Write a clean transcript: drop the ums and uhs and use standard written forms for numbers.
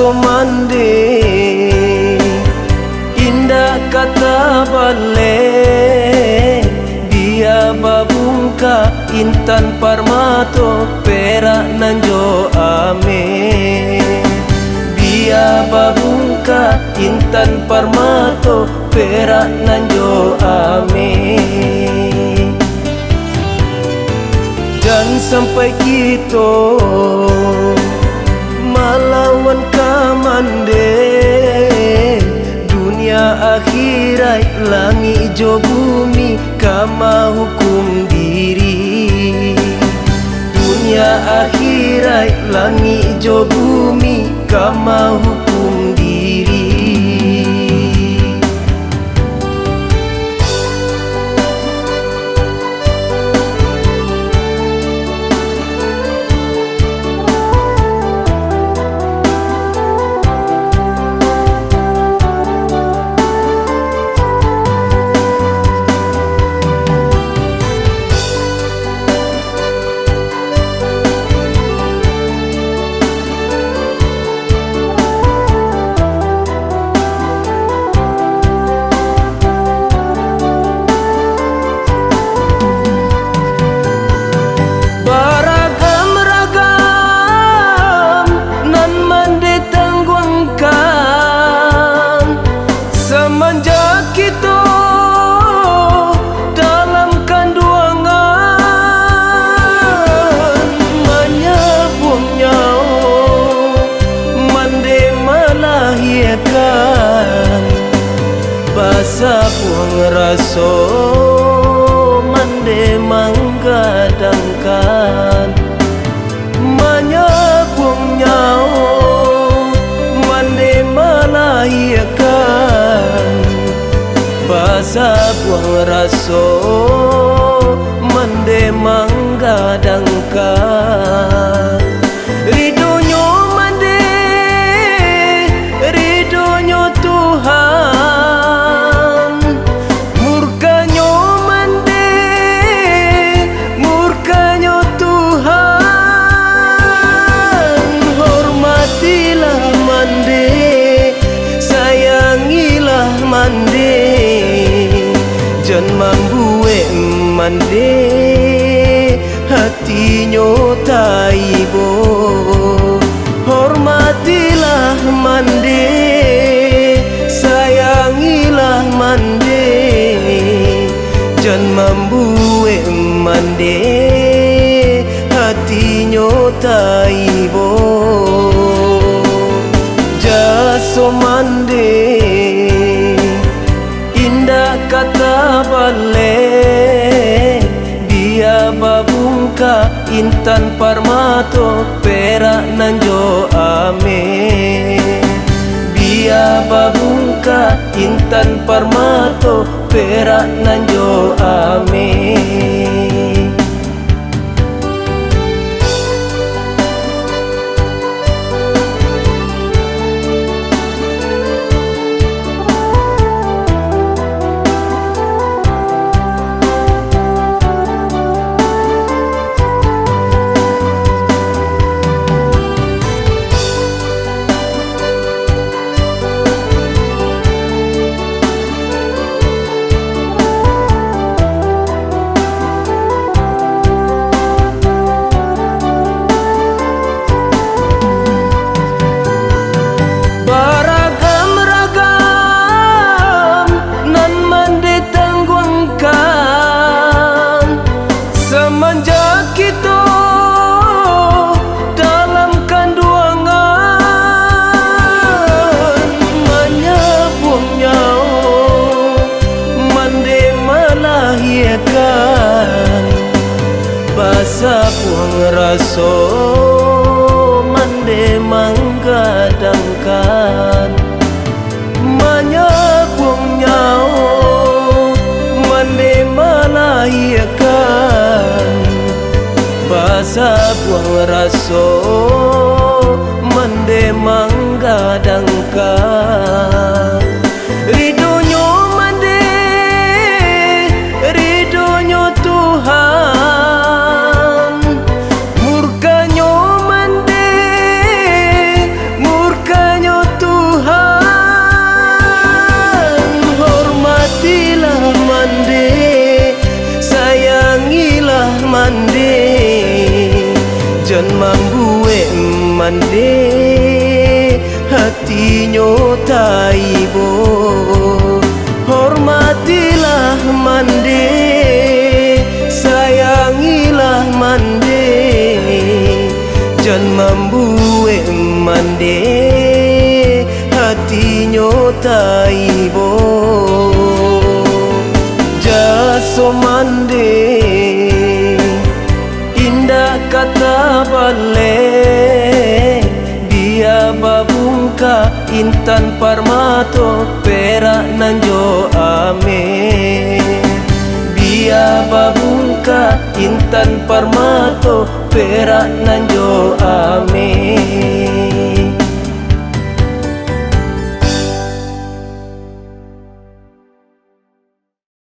mande indah kata balik dia babungka intan parmato perak nanjo ame dia babungka intan parmato perak nanjo ame. Dan sampai kita melawan kamande dunia akhirat langit jo bumi kama hukum diri dunia akhirat langit jo bumi kama hukum diri. Basa buang raso mande manggadangkan menyabung nyao mande melahirkan basa buang raso mande manggadangkan ridonyo mande ridonyo Tuhan murkanyo mande murkanyo Tuhan hormatilah mande sayangilah mande jan mambuwe mande hatinyo taibo hormatilah mande sayangilah mande jan mambuwe mande hatinyo taibo jaso mande indah kata balik dia babungka intan parmato perak nanjo ame dia babungka intan parmato perak nanjo ame. Basa buang raso mande manggadangkan menyabung nyao mande melahirkan basa buang raso mande manggadangkan ridonyo mande ridonyo Tuhan murkanyo mande murkanyo mande hatinyo taibo. Hormatilah mande, sayangilah mande, jangan membuat mande hatinyo taibo. Jaso mande indah kata balik, dia babungka intan parmato perak nanjo ame. Dia babungka intan parmato perak nanjo